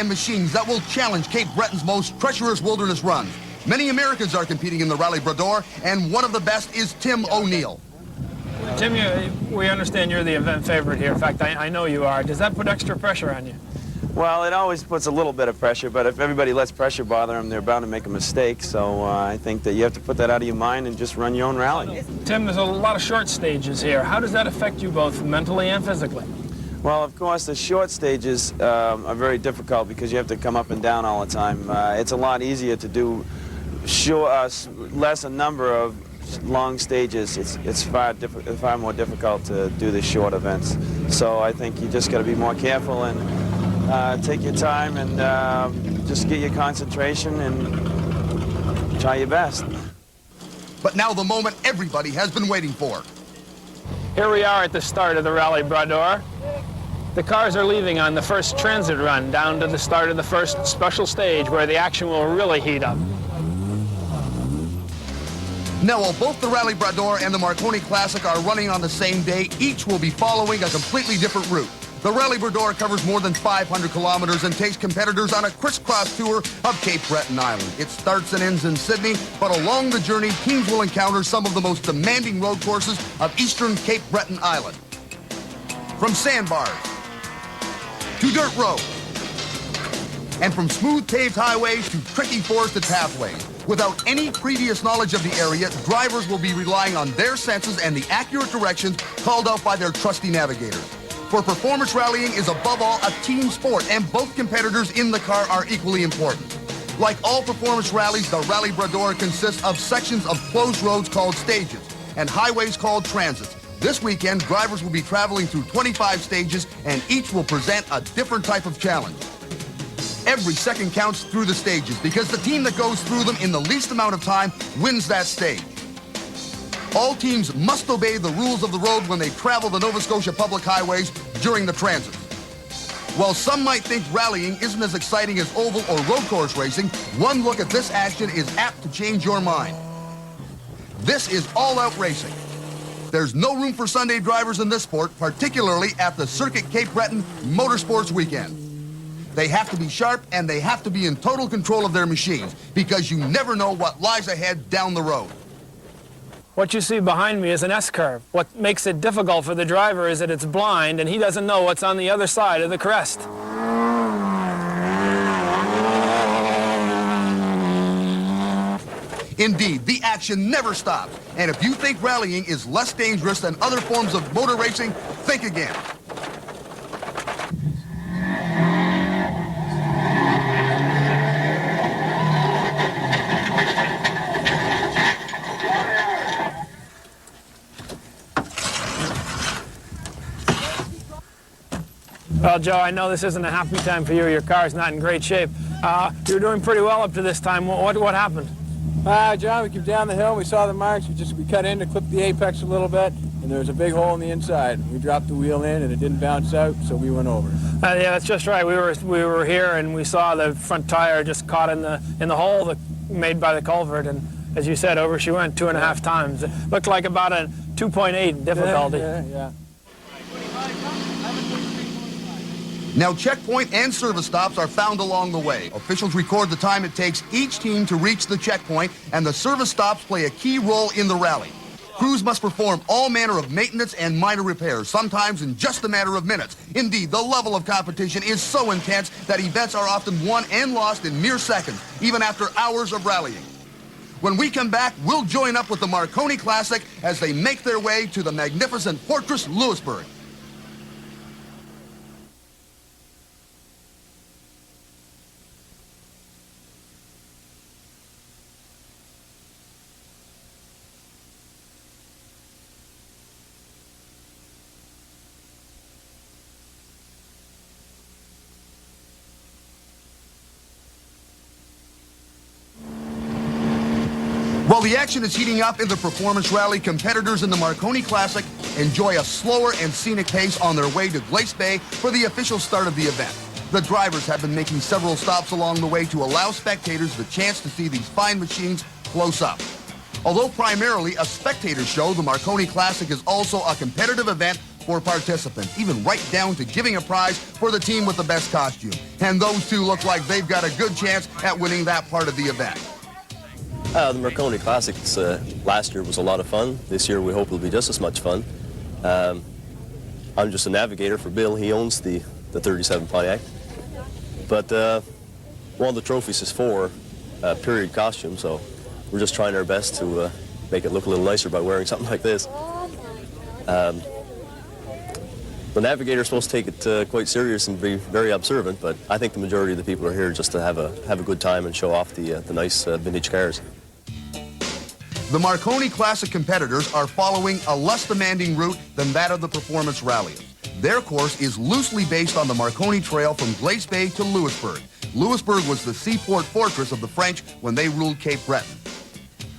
and machines that will challenge Cape Breton's most treacherous wilderness runs. Many Americans are competing in the Rally Brador, and one of the best is Tim O'Neill. Tim, we understand you're the event favorite here. In fact, I know you are. Does that put extra pressure on you? Well, it always puts a little bit of pressure, but if everybody lets pressure bother them, they're bound to make a mistake. So I think that you have to put that out of your mind and just run your own rally. Tim, there's a lot of short stages here. How does that affect you both mentally and physically? Well, of course, the short stages are very difficult because you have to come up and down all the time. It's a lot easier to do less a number of long stages. It's far more difficult to do the short events. So I think you just got to be more careful and take your time and just get your concentration and try your best. But now the moment everybody has been waiting for. Here we are at the start of the Rally Brador. The cars are leaving on the first transit run down to the start of the first special stage where the action will really heat up. Now, while both the Rally Brador and the Marconi Classic are running on the same day, each will be following a completely different route. The Rally Brador covers more than 500 kilometers and takes competitors on a crisscross tour of Cape Breton Island. It starts and ends in Sydney, but along the journey, teams will encounter some of the most demanding road courses of eastern Cape Breton Island. From sandbars to dirt roads, and from smooth paved highways to tricky forested pathways. Without any previous knowledge of the area, drivers will be relying on their senses and the accurate directions called out by their trusty navigators. For performance rallying is above all a team sport, and both competitors in the car are equally important. Like all performance rallies, the Rally Brador consists of sections of closed roads called stages and highways called transits. This weekend, drivers will be traveling through 25 stages, and each will present a different type of challenge. Every second counts through the stages because the team that goes through them in the least amount of time wins that stage. All teams must obey the rules of the road when they travel the Nova Scotia public highways during the transit. While some might think rallying isn't as exciting as oval or road course racing, one look at this action is apt to change your mind. This is all-out racing. There's no room for Sunday drivers in this sport, particularly at the Circuit Cape Breton Motorsports Weekend. They have to be sharp and they have to be in total control of their machines because you never know what lies ahead down the road. What you see behind me is an S-curve. What makes it difficult for the driver is that it's blind and he doesn't know what's on the other side of the crest. Indeed, the action never stops. And if you think rallying is less dangerous than other forms of motor racing, think again. Well, Joe, I know this isn't a happy time for you. Your car's not in great shape. You're doing pretty well up to this time. What happened? John, we came down the hill, we saw the marks, we cut in to clip the apex a little bit, and there was a big hole in the inside. We dropped the wheel in and it didn't bounce out, so we went over. Yeah, that's just right. We were here and we saw the front tire just caught in the hole made by the culvert, and as you said, over she went 2.5 times. It looked like about a 2.8 difficulty. Yeah. Now, checkpoint and service stops are found along the way. Officials record the time it takes each team to reach the checkpoint, and the service stops play a key role in the rally. Crews must perform all manner of maintenance and minor repairs, sometimes in just a matter of minutes. Indeed, the level of competition is so intense that events are often won and lost in mere seconds, even after hours of rallying. When we come back, we'll join up with the Marconi Classic as they make their way to the magnificent Fortress Louisbourg. While the action is heating up in the performance rally, competitors in the Marconi Classic enjoy a slower and scenic pace on their way to Glace Bay for the official start of the event. The drivers have been making several stops along the way to allow spectators the chance to see these fine machines close up. Although primarily a spectator show, the Marconi Classic is also a competitive event for participants, even right down to giving a prize for the team with the best costume. And those two look like they've got a good chance at winning that part of the event. The Marconi Classics last year was a lot of fun. This year we hope it'll be just as much fun. I'm just a navigator for Bill. He owns the 37 Pontiac. But one of the trophies is for period costume, so we're just trying our best to make it look a little nicer by wearing something like this. The navigator's supposed to take it quite serious and be very observant, but I think the majority of the people are here just to have a good time and show off the nice vintage cars. The Marconi Classic competitors are following a less demanding route than that of the performance ralliers. Their course is loosely based on the Marconi Trail from Glace Bay to Louisbourg. Louisbourg was the seaport fortress of the French when they ruled Cape Breton.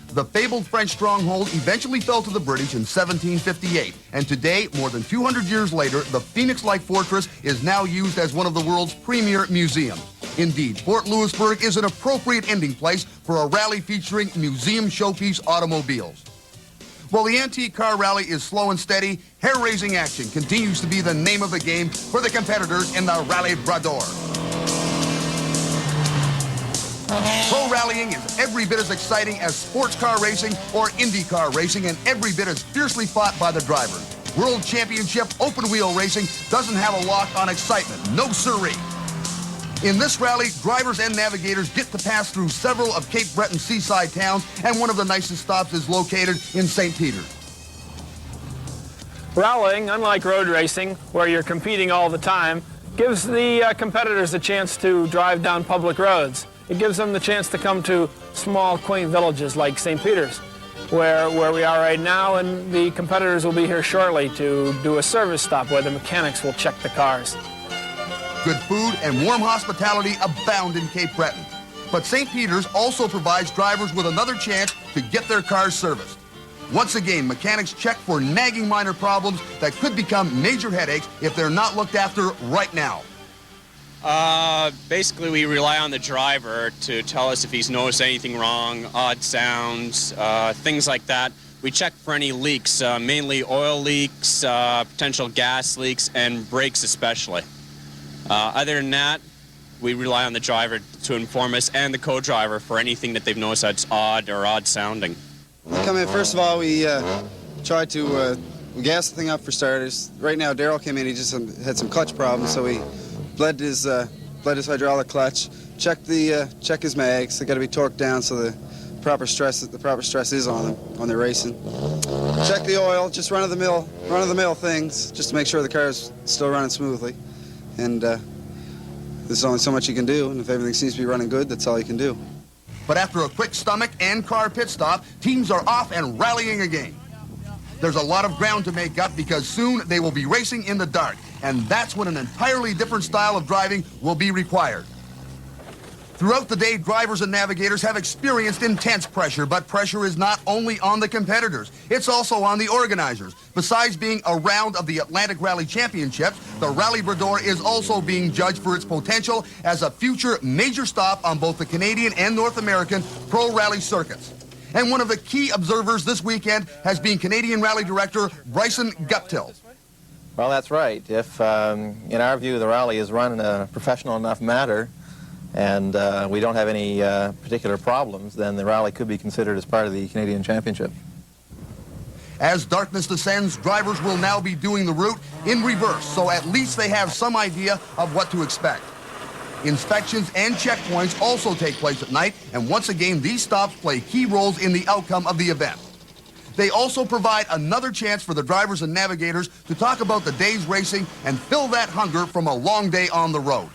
The fabled French stronghold eventually fell to the British in 1758, and today, more than 200 years later, the Phoenix-like fortress is now used as one of the world's premier museums. Indeed, Fort Louisbourg is an appropriate ending place for a rally featuring museum showpiece automobiles. While the antique car rally is slow and steady, hair-raising action continues to be the name of the game for the competitors in the Rally Brador. Pro rallying is every bit as exciting as sports car racing or IndyCar racing, and every bit as fiercely fought by the drivers. World Championship open wheel racing doesn't have a lock on excitement, no siree. In this rally, drivers and navigators get to pass through several of Cape Breton's seaside towns, and one of the nicest stops is located in St. Peter. Rallying, unlike road racing, where you're competing all the time, gives the competitors a chance to drive down public roads. It gives them the chance to come to small, quaint villages like St. Peter's, where we are right now, and the competitors will be here shortly to do a service stop where the mechanics will check the cars. Good food and warm hospitality abound in Cape Breton. But St. Peter's also provides drivers with another chance to get their cars serviced. Once again, mechanics check for nagging minor problems that could become major headaches if they're not looked after right now. Basically, we rely on the driver to tell us if he's noticed anything wrong, odd sounds, things like that. We check for any leaks, mainly oil leaks, potential gas leaks, and brakes especially. Other than that, we rely on the driver to inform us and the co-driver for anything that they've noticed that's odd or odd sounding. We come in, first of all, we try to gas the thing up for starters. Right now, Daryl came in, he just had some clutch problems, so we bled his hydraulic clutch, check his mags. They got to be torqued down so the proper stress is on them when they're racing. Check the oil, just run of the mill things, just to make sure the car's still running smoothly. And there's only so much you can do, and if everything seems to be running good, that's all you can do. But after a quick stomach and car pit stop, teams are off and rallying again. There's a lot of ground to make up because soon they will be racing in the dark, and that's when an entirely different style of driving will be required. Throughout the day, drivers and navigators have experienced intense pressure, but pressure is not only on the competitors, it's also on the organizers. Besides being a round of the Atlantic Rally Championships, the Rally Brador is also being judged for its potential as a future major stop on both the Canadian and North American pro rally circuits. And one of the key observers this weekend has been Canadian Rally Director Bryson Guptill. Well, that's right. If, in our view, the rally is run in a professional enough manner, and we don't have any particular problems, then the rally could be considered as part of the Canadian Championship. As darkness descends, drivers will now be doing the route in reverse, so at least they have some idea of what to expect. Inspections and checkpoints also take place at night, and once again, these stops play key roles in the outcome of the event. They also provide another chance for the drivers and navigators to talk about the day's racing and fill that hunger from a long day on the road.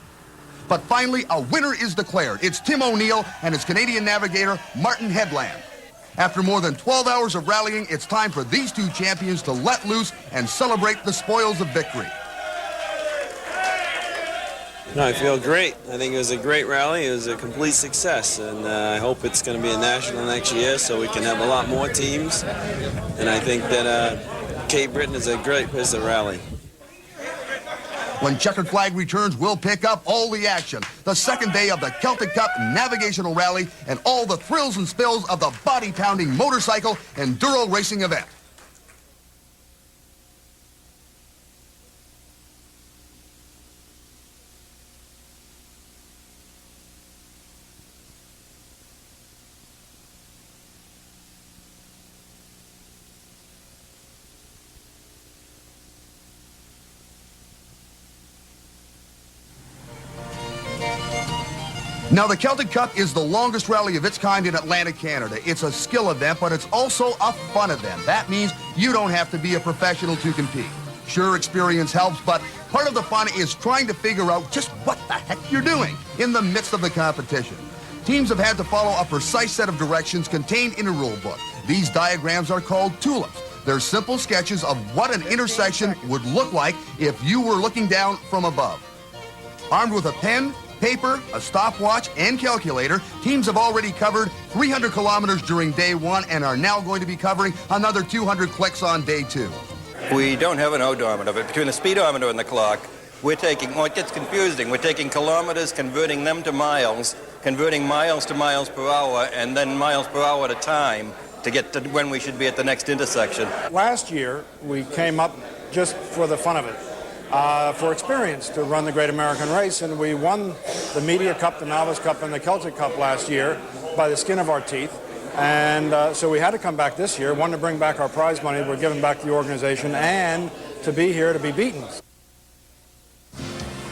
But finally, a winner is declared. It's Tim O'Neill and his Canadian navigator, Martin Headland. After more than 12 hours of rallying, it's time for these two champions to let loose and celebrate the spoils of victory. No, I feel great. I think it was a great rally. It was a complete success, and I hope it's going to be a national next year so we can have a lot more teams. And I think that Cape Breton is a great place to rally. When Checkered Flag returns, we'll pick up all the action. The second day of the Celtic Cup Navigational Rally and all the thrills and spills of the body-pounding motorcycle enduro racing event. Now, the Celtic Cup is the longest rally of its kind in Atlantic Canada. It's a skill event, but it's also a fun event. That means you don't have to be a professional to compete. Sure, experience helps, but part of the fun is trying to figure out just what the heck you're doing in the midst of the competition. Teams have had to follow a precise set of directions contained in a rule book. These diagrams are called tulips. They're simple sketches of what an intersection would look like if you were looking down from above. Armed with a pen, paper, a stopwatch, and calculator, teams have already covered 300 kilometers during day one and are now going to be covering another 200 clicks on day two. We don't have an odometer, but between the speedometer and the clock, we're taking, well, it gets confusing. We're taking kilometers, converting them to miles, converting miles to miles per hour, and then miles per hour at a time to get to when we should be at the next intersection. Last year, we came up just for the fun of it. For experience to run the Great American Race, and we won the Media Cup, the Novice Cup, and the Celtic Cup last year by the skin of our teeth. And so we had to come back this year, one to bring back our prize money we're giving back to the organization, and to be here to be beaten.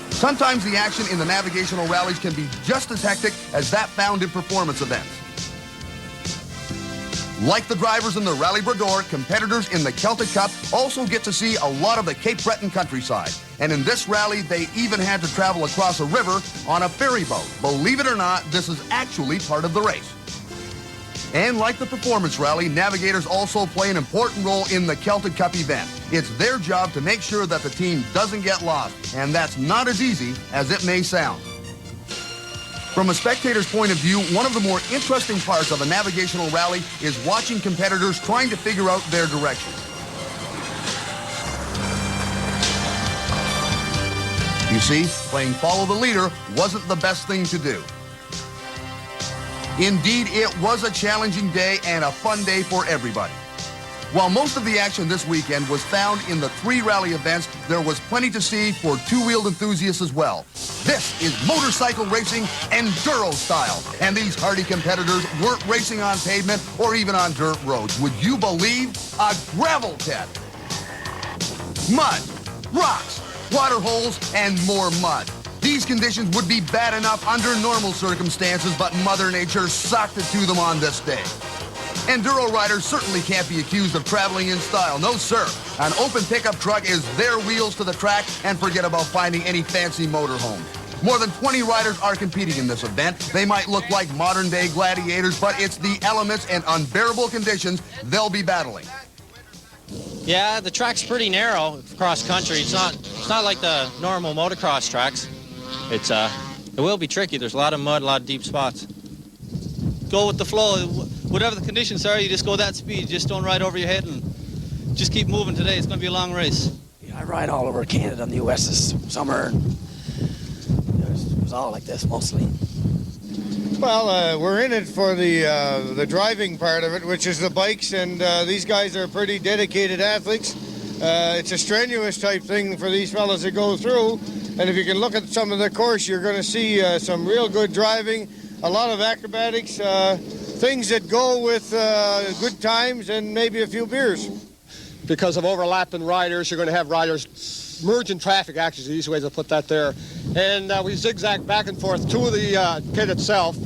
Sometimes the action in the navigational rallies can be just as hectic as that found in performance events. Like the drivers in the Rally Brador, competitors in the Celtic Cup also get to see a lot of the Cape Breton countryside. And in this rally, they even had to travel across a river on a ferry boat. Believe it or not, this is actually part of the race. And like the performance rally, navigators also play an important role in the Celtic Cup event. It's their job to make sure that the team doesn't get lost, and that's not as easy as it may sound. From a spectator's point of view, one of the more interesting parts of a navigational rally is watching competitors trying to figure out their direction. You see, playing follow the leader wasn't the best thing to do. Indeed, it was a challenging day and a fun day for everybody. While most of the action this weekend was found in the 3 rally events, there was plenty to see for two-wheeled enthusiasts as well. This is motorcycle racing enduro style, and these hardy competitors weren't racing on pavement or even on dirt roads. Would you believe? A gravel pit. Mud, rocks, water holes, and more mud. These conditions would be bad enough under normal circumstances, but Mother Nature socked it to them on this day. Enduro riders certainly can't be accused of traveling in style. No, sir. An open pickup truck is their wheels to the track, and forget about finding any fancy motorhome. More than 20 riders are competing in this event. They might look like modern-day gladiators, but it's the elements and unbearable conditions they'll be battling. Yeah, the track's pretty narrow cross country. It's not like the normal motocross tracks. It will be tricky. There's a lot of mud, a lot of deep spots. Go with the flow. Whatever the conditions are, you just go that speed. Just don't ride over your head and just keep moving today. It's going to be a long race. I ride all over Canada and the U.S. this summer. It was all like this mostly. Well, we're in it for the driving part of it, which is the bikes, and these guys are pretty dedicated athletes. It's a strenuous type thing for these fellas to go through, and if you can look at some of the course, you're going to see some real good driving, a lot of acrobatics, things that go with good times and maybe a few beers. Because of overlapping riders, you're going to have riders merging traffic, actually, is the easy way to put that there. And we zigzag back and forth to the pit itself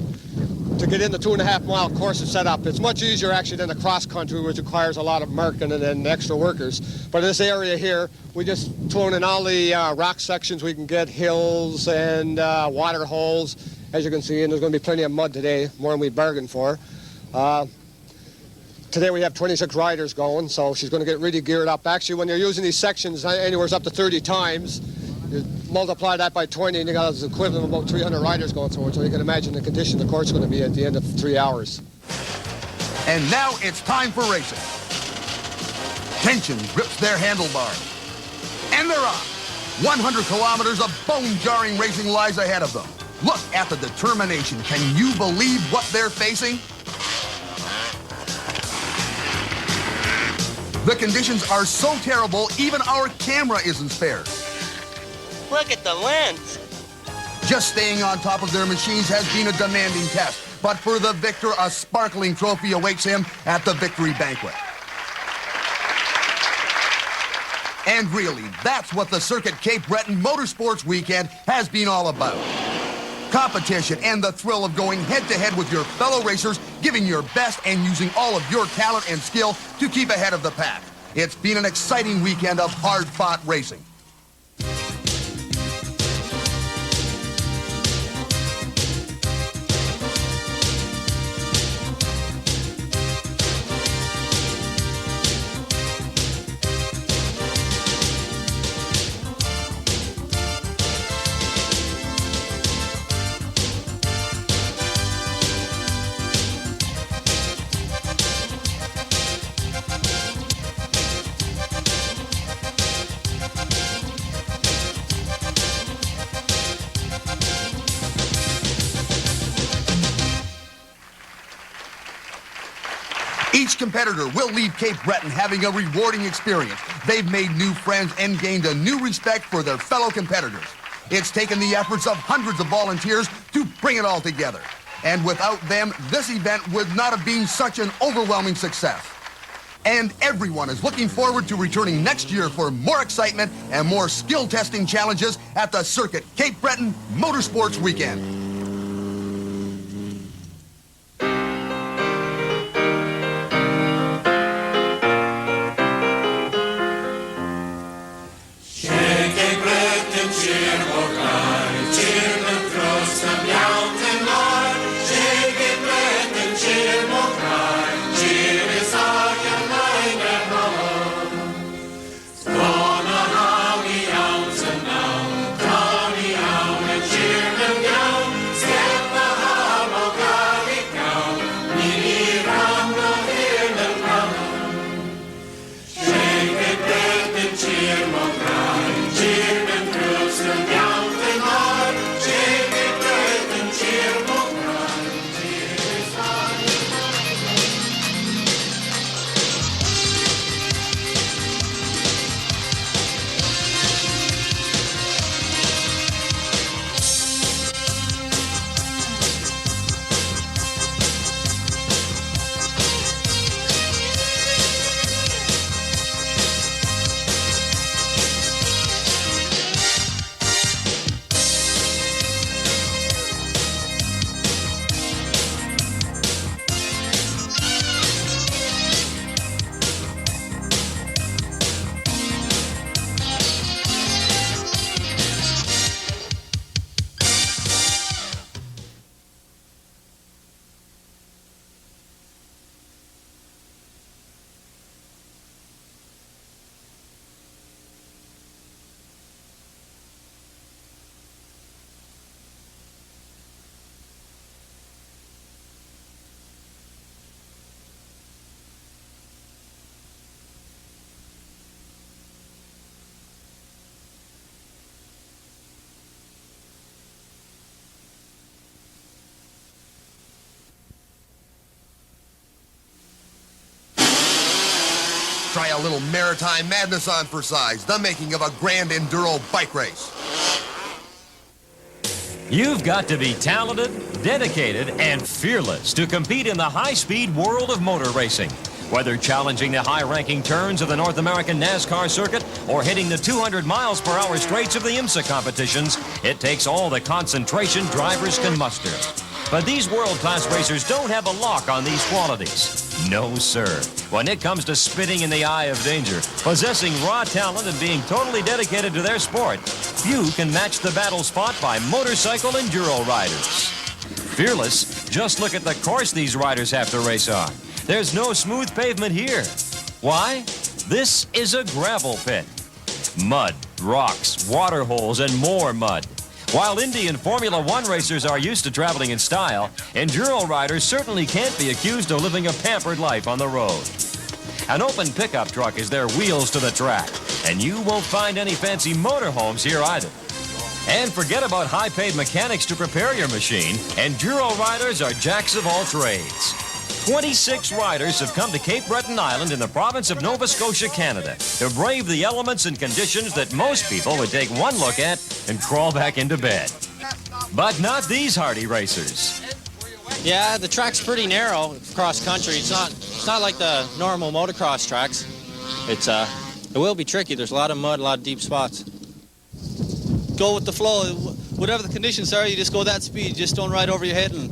to get in the 2.5-mile course is set up. It's much easier, actually, than the cross-country, which requires a lot of marking and extra workers. But in this area here, we just thrown in all the rock sections we can get, hills and water holes, as you can see, and there's going to be plenty of mud today, more than we bargained for. Today we have 26 riders going, so she's going to get really geared up. Actually, when you're using these sections anywhere up to 30 times, you multiply that by 20, and you got the equivalent of about 300 riders going through it, so you can imagine the condition the course is going to be at the end of 3 hours. And now it's time for racing. Tension grips their handlebars. And they're off. 100 kilometers of bone-jarring racing lies ahead of them. Look at the determination. Can you believe what they're facing? The conditions are so terrible, even our camera isn't spared. Look at the lens. Just staying on top of their machines has been a demanding test. But for the victor, a sparkling trophy awaits him at the victory banquet. And really, that's what the Circuit Cape Breton Motorsports Weekend has been all about. Competition and the thrill of going head-to-head with your fellow racers, giving your best and using all of your talent and skill to keep ahead of the pack. It's been an exciting weekend of hard-fought racing. Each competitor will leave Cape Breton having a rewarding experience. They've made new friends and gained a new respect for their fellow competitors. It's taken the efforts of hundreds of volunteers to bring it all together. And without them, this event would not have been such an overwhelming success. And everyone is looking forward to returning next year for more excitement and more skill testing challenges at the Circuit Cape Breton Motorsports Weekend. Try a little maritime madness on for size, the making of a grand enduro bike race. You've got to be talented, dedicated, and fearless to compete in the high-speed world of motor racing. Whether challenging the high-ranking turns of the North American NASCAR circuit or hitting the 200 miles per hour straights of the IMSA competitions, it takes all the concentration drivers can muster. But these world-class racers don't have a lock on these qualities. No, sir. When it comes to spitting in the eye of danger, possessing raw talent and being totally dedicated to their sport, few can match the battles fought by motorcycle enduro riders. Fearless, just look at the course these riders have to race on. There's no smooth pavement here. Why? This is a gravel pit. Mud, rocks, water holes, and more mud. While Indy and Formula One racers are used to traveling in style, enduro riders certainly can't be accused of living a pampered life on the road. An open pickup truck is their wheels to the track, and you won't find any fancy motorhomes here either. And forget about high-paid mechanics to prepare your machine. Enduro riders are jacks of all trades. 26 riders have come to Cape Breton Island in the province of Nova Scotia, Canada, to brave the elements and conditions that most people would take one look at and crawl back into bed. But not these hardy racers. Yeah, the track's pretty narrow cross country. It's not like the normal motocross tracks. It will be tricky. There's a lot of mud, a lot of deep spots. Go with the flow. whatever the conditions are, you just go that speed. Just don't ride over your head and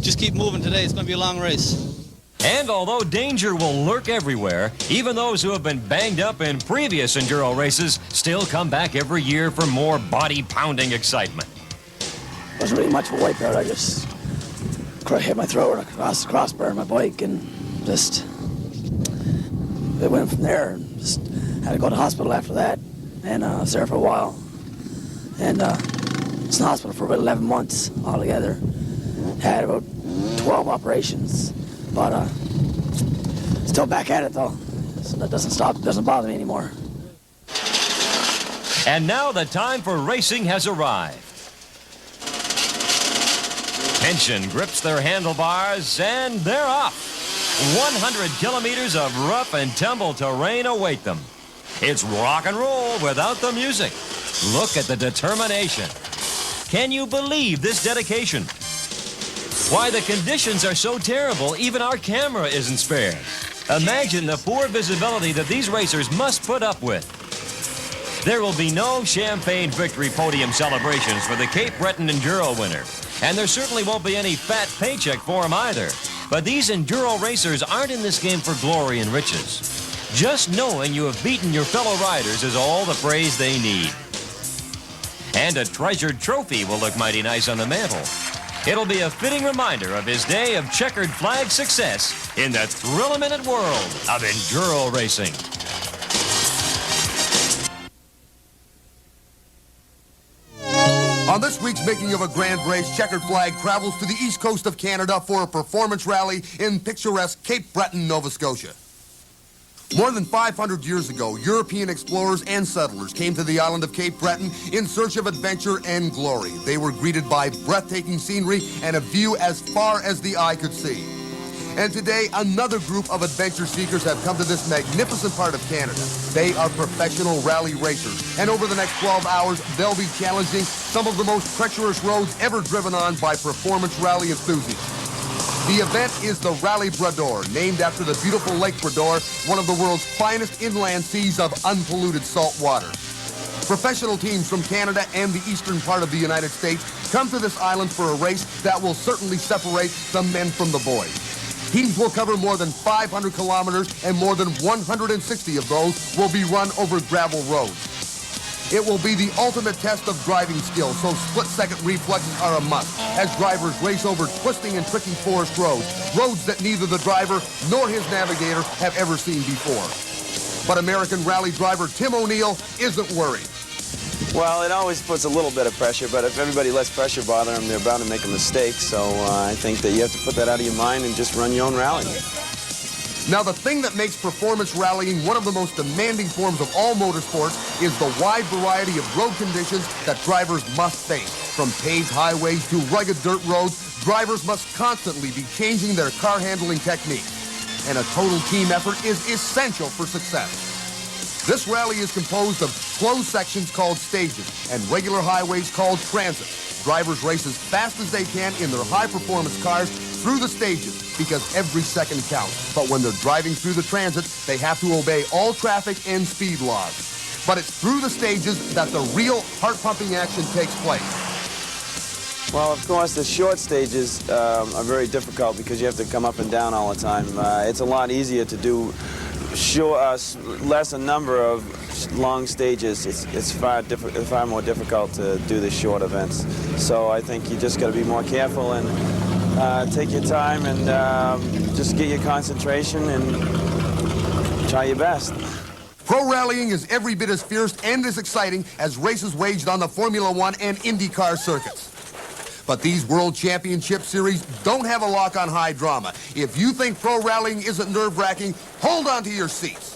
just keep moving today. It's going to be a long race. And although danger will lurk everywhere, even those who have been banged up in previous enduro races still come back every year for more body-pounding excitement. Wasn't really much of a wipeout. I just hit my throat across the crossbar on my bike, and just it went from there. And just had to go to the hospital after that, and I was there for a while. And was in the hospital for about 11 months altogether. Had about 12 operations. But still back at it, though. So that doesn't bother me anymore. And now the time for racing has arrived. Tension grips their handlebars, and they're off. 100 kilometers of rough and tumble terrain await them. It's rock and roll without the music. Look at the determination. Can you believe this dedication? Why, the conditions are so terrible, even our camera isn't spared. Imagine the poor visibility that these racers must put up with. There will be no champagne victory podium celebrations for the Cape Breton Enduro winner. And there certainly won't be any fat paycheck for him either. But these enduro racers aren't in this game for glory and riches. Just knowing you have beaten your fellow riders is all the praise they need. And a treasured trophy will look mighty nice on the mantle. It'll be a fitting reminder of his day of checkered flag success in the thrill-a-minute world of enduro racing. On this week's Making of a Grand Race, Checkered Flag travels to the east coast of Canada for a performance rally in picturesque Cape Breton, Nova Scotia. More than 500 years ago, European explorers and settlers came to the island of Cape Breton in search of adventure and glory. They were greeted by breathtaking scenery and a view as far as the eye could see. And today, another group of adventure seekers have come to this magnificent part of Canada. They are professional rally racers, and over the next 12 hours, they'll be challenging some of the most treacherous roads ever driven on by performance rally enthusiasts. The event is the Rally Brador, named after the beautiful Lake Brador, one of the world's finest inland seas of unpolluted salt water. Professional teams from Canada and the eastern part of the United States come to this island for a race that will certainly separate the men from the boys. Teams will cover more than 500 kilometers, and more than 160 of those will be run over gravel roads. It will be the ultimate test of driving skill, so split-second reflexes are a must as drivers race over twisting and tricky forest roads that neither the driver nor his navigator have ever seen before. But American rally driver Tim O'Neill isn't worried. Well, it always puts a little bit of pressure, but if everybody lets pressure bother them, they're bound to make a mistake. So I think that you have to put that out of your mind and just run your own rally. Now, the thing that makes performance rallying one of the most demanding forms of all motorsports is the wide variety of road conditions that drivers must face. From paved highways to rugged dirt roads, drivers must constantly be changing their car handling technique. And a total team effort is essential for success. This rally is composed of closed sections called stages and regular highways called transit. Drivers race as fast as they can in their high-performance cars through the stages because every second counts. But when they're driving through the transit, they have to obey all traffic and speed laws. But it's through the stages that the real heart-pumping action takes place. Well, of course, the short stages are very difficult because you have to come up and down all the time. It's a lot easier to do less a number of long stages. It's far more difficult to do the short events. So I think you just got to be more careful and take your time and just get your concentration and try your best. Pro rallying is every bit as fierce and as exciting as races waged on the Formula One and IndyCar circuits. But these World Championship Series don't have a lock on high drama. If you think pro rallying isn't nerve-wracking, hold on to your seats.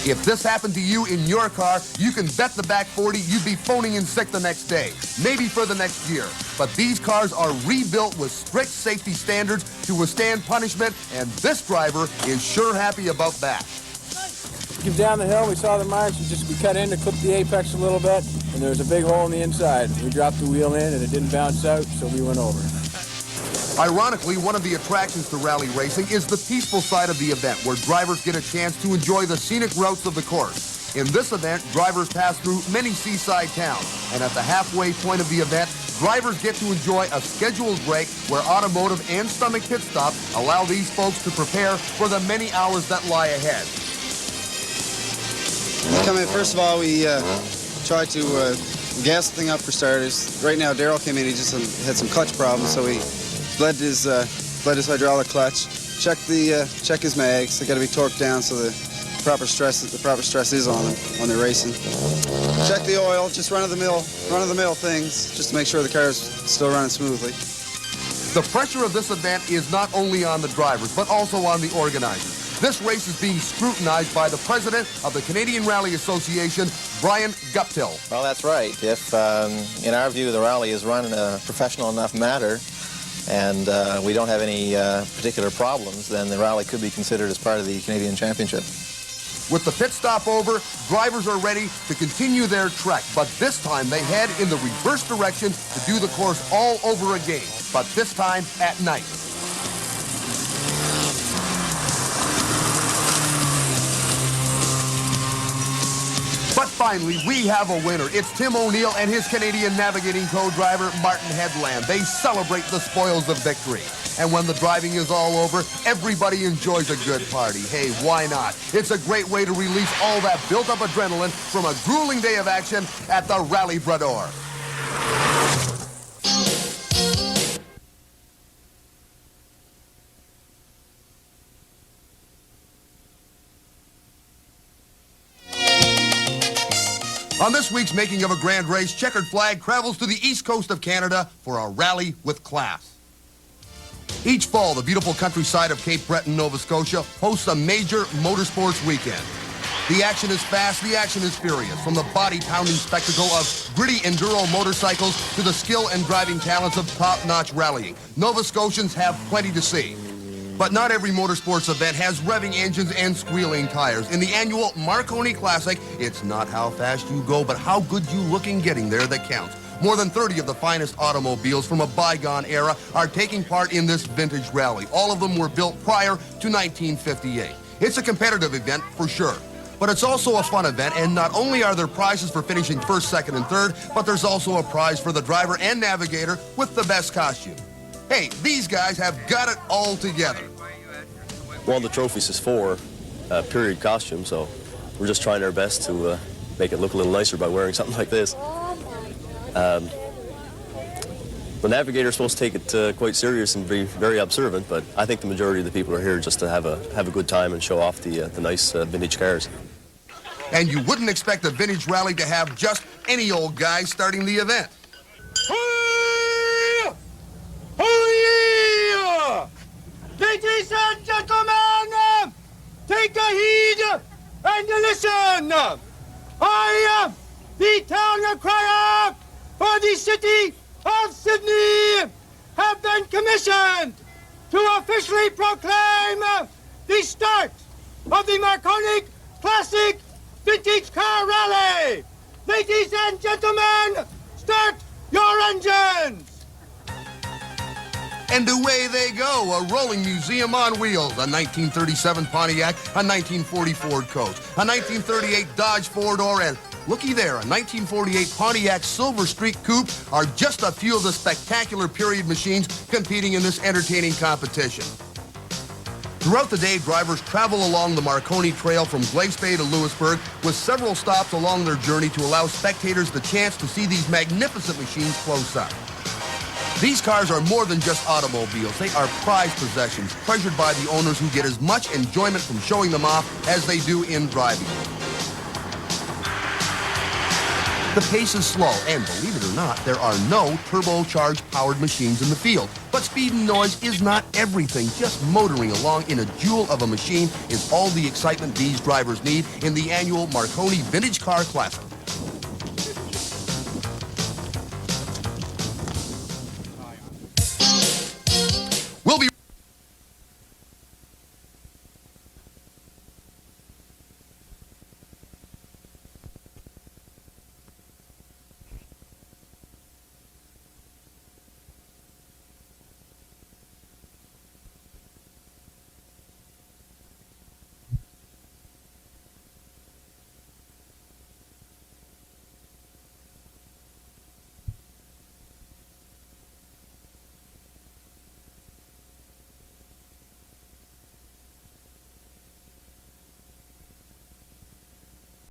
If this happened to you in your car, you can bet the back 40 you'd be phoning in sick the next day, maybe for the next year. But these cars are rebuilt with strict safety standards to withstand punishment, and this driver is sure happy about that. We came down the hill, we saw the marks, we cut in to clip the apex a little bit, and there was a big hole in the inside. We dropped the wheel in and it didn't bounce out, so we went over. Ironically, one of the attractions to rally racing is the peaceful side of the event, where drivers get a chance to enjoy the scenic routes of the course. In this event, drivers pass through many seaside towns, and at the halfway point of the event, drivers get to enjoy a scheduled break where automotive and stomach pit stops allow these folks to prepare for the many hours that lie ahead. We come in, first of all, we try to gas the thing up for starters. Right now, Daryl came in, he just had some clutch problems, so we bled his hydraulic clutch, check his mags. They got to be torqued down so the proper stress is on them when they're racing. Check the oil, just run of the mill things, just to make sure the car's still running smoothly. The pressure of this event is not only on the drivers, but also on the organizers. This race is being scrutinized by the president of the Canadian Rally Association, Brian Guptill. Well, that's right. If, in our view, the rally is run in a professional enough manner, and we don't have any particular problems, then the rally could be considered as part of the Canadian Championship. With the pit stop over, drivers are ready to continue their trek, but this time they head in the reverse direction to do the course all over again, but this time at night. But finally, we have a winner. It's Tim O'Neill and his Canadian navigating co-driver, Martin Headland. They celebrate the spoils of victory. And when the driving is all over, everybody enjoys a good party. Hey, why not? It's a great way to release all that built-up adrenaline from a grueling day of action at the Rally Brador. On this week's Making of a Grand Race, Checkered Flag travels to the east coast of Canada for a rally with class. Each fall, the beautiful countryside of Cape Breton, Nova Scotia, hosts a major motorsports weekend. The action is fast, the action is furious, from the body-pounding spectacle of gritty enduro motorcycles to the skill and driving talents of top-notch rallying. Nova Scotians have plenty to see. But not every motorsports event has revving engines and squealing tires. In the annual Marconi Classic, it's not how fast you go, but how good you look in getting there that counts. More than 30 of the finest automobiles from a bygone era are taking part in this vintage rally. All of them were built prior to 1958. It's a competitive event for sure, but it's also a fun event, and not only are there prizes for finishing first, second, and third, but there's also a prize for the driver and navigator with the best costume. Hey, these guys have got it all together. One of the trophies is for period costume, so we're just trying our best to make it look a little nicer by wearing something like this. The navigator's supposed to take it quite serious and be very observant, but I think the majority of the people are here just to have a good time and show off the nice vintage cars. And you wouldn't expect a vintage rally to have just any old guy starting the event. Ladies and gentlemen, take a heed and listen. I am the town crier for the city of Sydney, have been commissioned to officially proclaim the start of the Marconi Classic Vintage Car Rally. Ladies and gentlemen, start your engines. And away they go, a rolling museum on wheels. A 1937 Pontiac, a 1940 Ford Coach, a 1938 Dodge four-door, and looky there, a 1948 Pontiac Silver Streak Coupe are just a few of the spectacular period machines competing in this entertaining competition. Throughout the day, drivers travel along the Marconi Trail from Glace Bay to Lewisburg, with several stops along their journey to allow spectators the chance to see these magnificent machines close up. These cars are more than just automobiles. They are prized possessions, treasured by the owners who get as much enjoyment from showing them off as they do in driving them. The pace is slow, and believe it or not, there are no turbocharged powered machines in the field. But speed and noise is not everything. Just motoring along in a jewel of a machine is all the excitement these drivers need in the annual Marconi Vintage Car Classic.